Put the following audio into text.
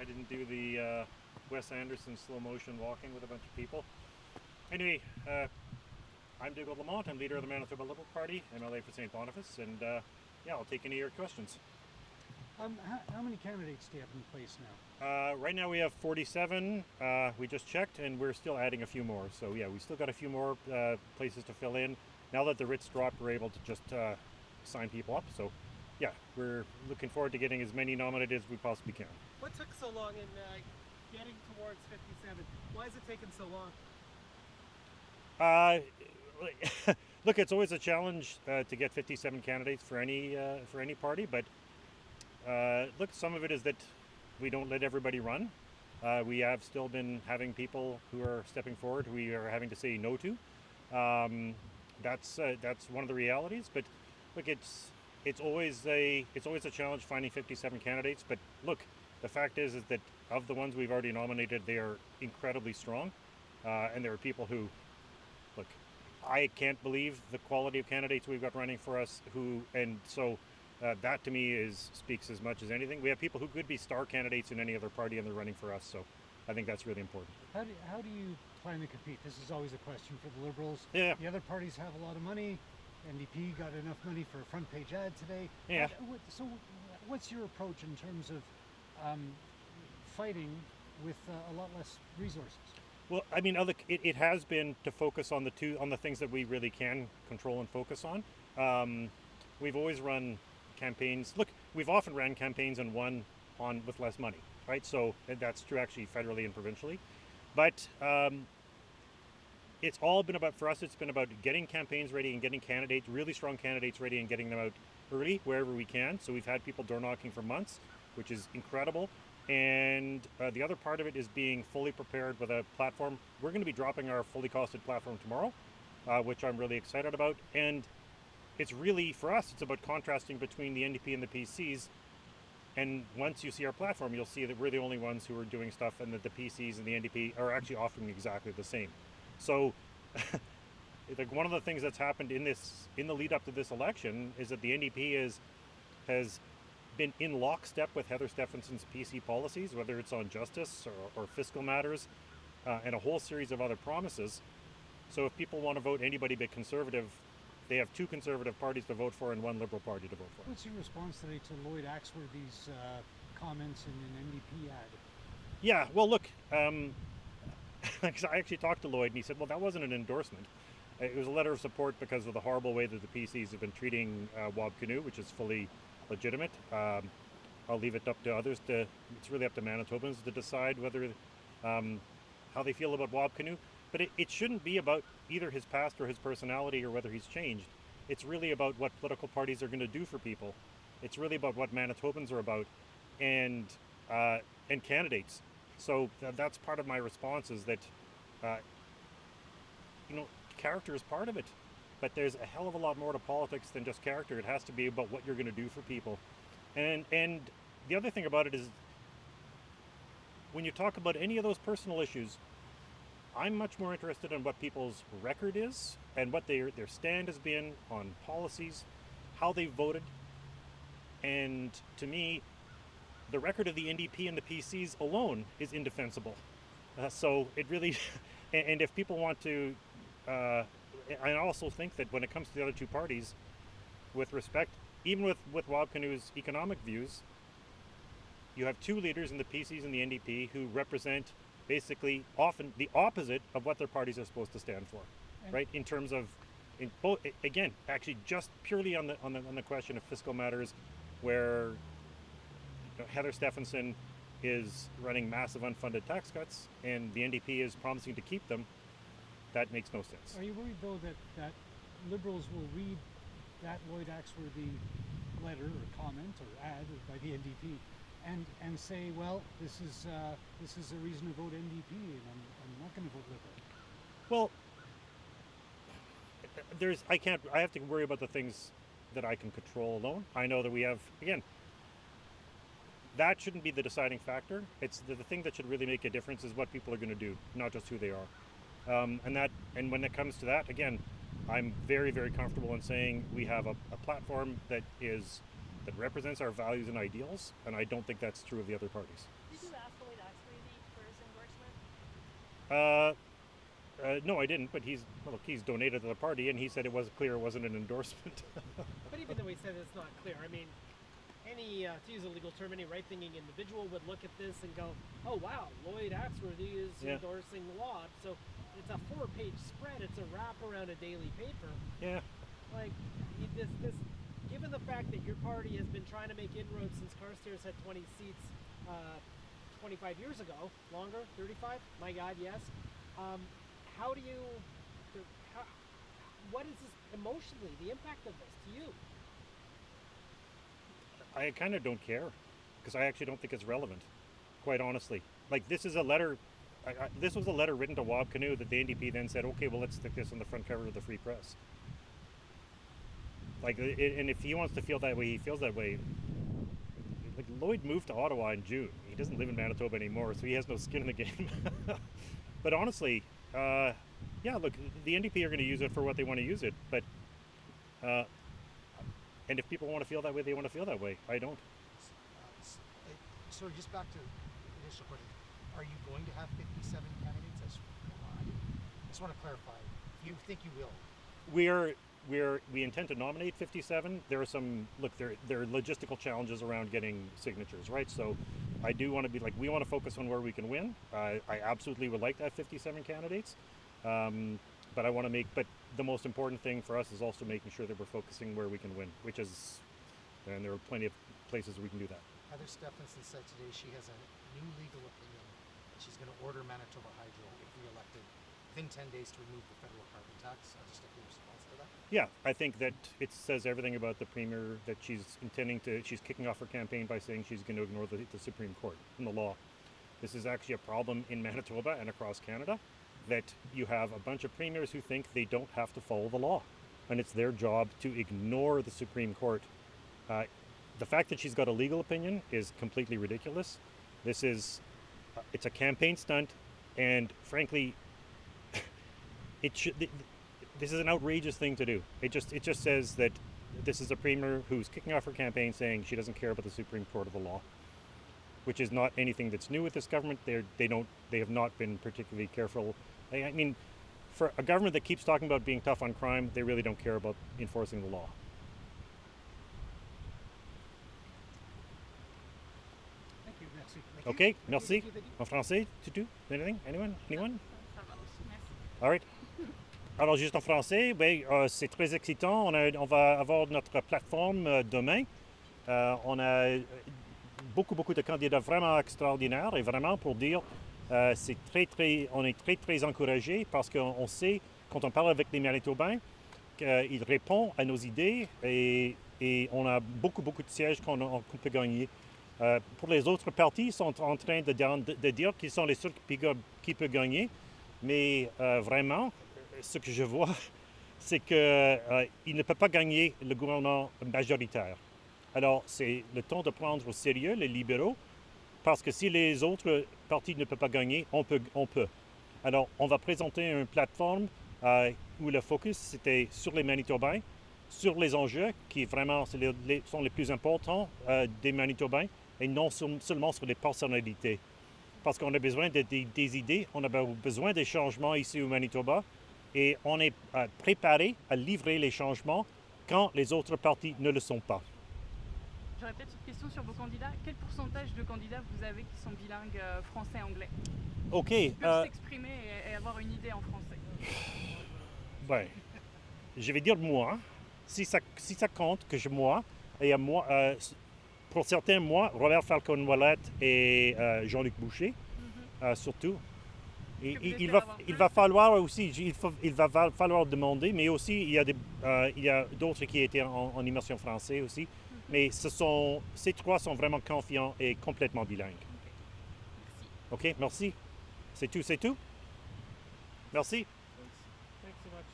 I didn't do the Wes Anderson slow motion walking with a bunch of people. Anyway, I'm Dougald Lamont. I'm leader of the Manitoba Liberal Party, MLA for St. Boniface, and yeah, I'll take any of your questions. How many candidates do you have in place now? Right now we have 47. We just checked, and we're still adding a few more. So yeah, we still got a few more places to fill in. Now that the writs dropped, we're able to just sign people up. So yeah, we're looking forward to getting as many nominated as we possibly can. What took so long in getting towards 57? Why is it taking so long? Look, it's always a challenge to get 57 candidates for any party, but look, some of it is that we don't let everybody run. We have still been having people who are stepping forward who we are having to say no to. That's one of the realities. But look, it's always a challenge finding 57 candidates. But look, the fact is that of the ones we've already nominated, they are incredibly strong, and there are people who, look, I can't believe the quality of candidates we've got running for us. That to me speaks as much as anything. We have people who could be star candidates in any other party and they're running for us, so I think that's really important. How do you plan to compete? This is always a question for the Liberals. Yeah. The other parties have a lot of money. NDP got enough money for a front page ad today. Yeah. So what's your approach in terms of fighting with a lot less resources? Well, I mean, it has been to focus on the things that we really can control and focus on. We've always run campaigns. Look, we've often ran campaigns and won on with less money, right? So that's true actually federally and provincially. But it's all been about, for us, it's been about getting campaigns ready and getting candidates, really strong candidates ready and getting them out early wherever we can. So we've had people door knocking for months, which is incredible. And the other part of it is being fully prepared with a platform. We're going to be dropping our fully costed platform tomorrow, which I'm really excited about. And it's really, for us, it's about contrasting between the NDP and the PCs. And once you see our platform, you'll see that we're the only ones who are doing stuff and that the PCs and the NDP are actually offering exactly the same. So like one of the things that's happened in the lead up to this election is that the NDP has been in lockstep with Heather Stefanson's PC policies, whether it's on justice or fiscal matters, and a whole series of other promises. So if people want to vote anybody but Conservative, they have two Conservative parties to vote for and one Liberal party to vote for. What's your response today to Lloyd Axworthy's comments in an NDP ad? Yeah, well, look, I actually talked to Lloyd and he said, well, that wasn't an endorsement. It was a letter of support because of the horrible way that the PCs have been treating Wab-Kinew, which is fully legitimate. I'll leave it up to others it's really up to Manitobans to decide whether, how they feel about Wab-Kinew. But it shouldn't be about either his past or his personality or whether he's changed. It's really about what political parties are going to do for people. It's really about what Manitobans are about and candidates. So that's part of my response is that, character is part of it. But there's a hell of a lot more to politics than just character. It has to be about what you're going to do for people. And the other thing about it is when you talk about any of those personal issues, I'm much more interested in what people's record is and what their stand has been on policies, how they voted. And to me, the record of the NDP and the PCs alone is indefensible. So it really, and if people want to, I also think that when it comes to the other two parties, with respect, even with Wab-Kinew's economic views, you have two leaders in the PCs and the NDP who represent basically often the opposite of what their parties are supposed to stand for, right? In terms of, again, actually just purely on the question of fiscal matters, where Heather Stefanson is running massive unfunded tax cuts and the NDP is promising to keep them. That makes no sense. Are you worried though that Liberals will read that Lloyd Axworthy letter or comment or ad by the NDP and say, well, this is a reason to vote NDP, and I'm not going to vote Liberal? Well, I have to worry about the things that I can control alone. I know that we have, again, that shouldn't be the deciding factor. It's the thing that should really make a difference is what people are going to do, not just who they are. And when it comes to that, again, I'm very, very comfortable in saying we have a platform that represents our values and ideals, and I don't think that's true of the other parties. You do ask No, I didn't. But he's donated to the party, and he said it was clear it wasn't an endorsement. But even though he said it's not clear, I mean, any, to use a legal term, any right-thinking individual would look at this and go, oh wow, Lloyd Axworthy is endorsing the law. So it's a 4-page spread. It's a wrap around a daily paper. Yeah. Like, this, given the fact that your party has been trying to make inroads since Carstairs had 20 seats 25 years ago, longer, 35? My God, yes. What is this emotionally, the impact of this to you? I kind of don't care, because I actually don't think it's relevant, quite honestly. Like, this is a letter. This was a letter written to Wab Canoe that the NDP then said, okay, well, let's stick this on the front cover of the Free Press. Like, and if he wants to feel that way, he feels that way. Like, Lloyd moved to Ottawa in June. He doesn't live in Manitoba anymore, so he has no skin in the game. But honestly, yeah, look, the NDP are going to use it for what they want to use it. But, and if people want to feel that way, they want to feel that way. I don't. So just back to the initial question, are you going to have 57 candidates? I just want to clarify. You think you will? We intend to nominate 57. There are some, look, there are logistical challenges around getting signatures, right? So I do want to be like, we want to focus on where we can win. I absolutely would like to have 57 candidates. But I want to but the most important thing for us is also making sure that we're focusing where we can win, and there are plenty of places we can do that. Heather Stephenson said today she has a new legal opinion that she's going to order Manitoba Hydro, if re-elected, within 10 days to remove the federal carbon tax. Just a quick response to that. Yeah, I think that it says everything about the Premier, that she's kicking off her campaign by saying she's going to ignore the Supreme Court and the law. This is actually a problem in Manitoba and across Canada, that you have a bunch of premiers who think they don't have to follow the law, and it's their job to ignore the Supreme Court. The fact that she's got a legal opinion is completely ridiculous. It's a campaign stunt, and frankly, this is an outrageous thing to do. It just says that this is a premier who's kicking off her campaign saying she doesn't care about the Supreme Court of the law, which is not anything that's new with this government. They have not been particularly careful. I mean, for a government that keeps talking about being tough on crime, they really don't care about enforcing the law. Thank you, merci. Okay, merci. En français, tout? Anything? Anyone? All right. Alors, juste en français, c'est très excitant. On va avoir notre plateforme demain. On a beaucoup de candidats vraiment extraordinaires, et vraiment pour dire, on est très encouragés, parce qu'on sait, quand on parle avec les Manitobains, qu'ils répondent à nos idées, et on a beaucoup de sièges qu'on peut gagner. Pour les autres partis, ils sont en train de dire qu'ils sont les seuls qui peuvent gagner, mais vraiment, ce que je vois, c'est qu'ils ne peuvent pas gagner le gouvernement majoritaire. Alors, c'est le temps de prendre au sérieux les libéraux, parce que si les autres partis ne peuvent pas gagner, on peut. Alors, on va présenter une plateforme où le focus c'était sur les Manitobains, sur les enjeux qui vraiment sont les plus importants des Manitobains, et non seulement sur les personnalités. Parce qu'on a besoin des idées, on a besoin des changements ici au Manitoba, et on est préparé à livrer les changements quand les autres partis ne le sont pas. J'aurais peut-être une question sur vos candidats. Quel pourcentage de candidats vous avez qui sont bilingues français-anglais? OK. Qui peuvent s'exprimer et avoir une idée en français? Ben, je vais dire moi. Si ça compte que moi, et moi, pour certains, moi, Robert Falcon-Ouellette et Jean-Luc Boucher, surtout. Il va falloir aussi, il va falloir demander, mais aussi il y a d'autres qui étaient en immersion français aussi. Mais ces trois sont vraiment confiants et complètement bilingues. Merci. OK, merci. C'est tout? Merci. Thanks so much.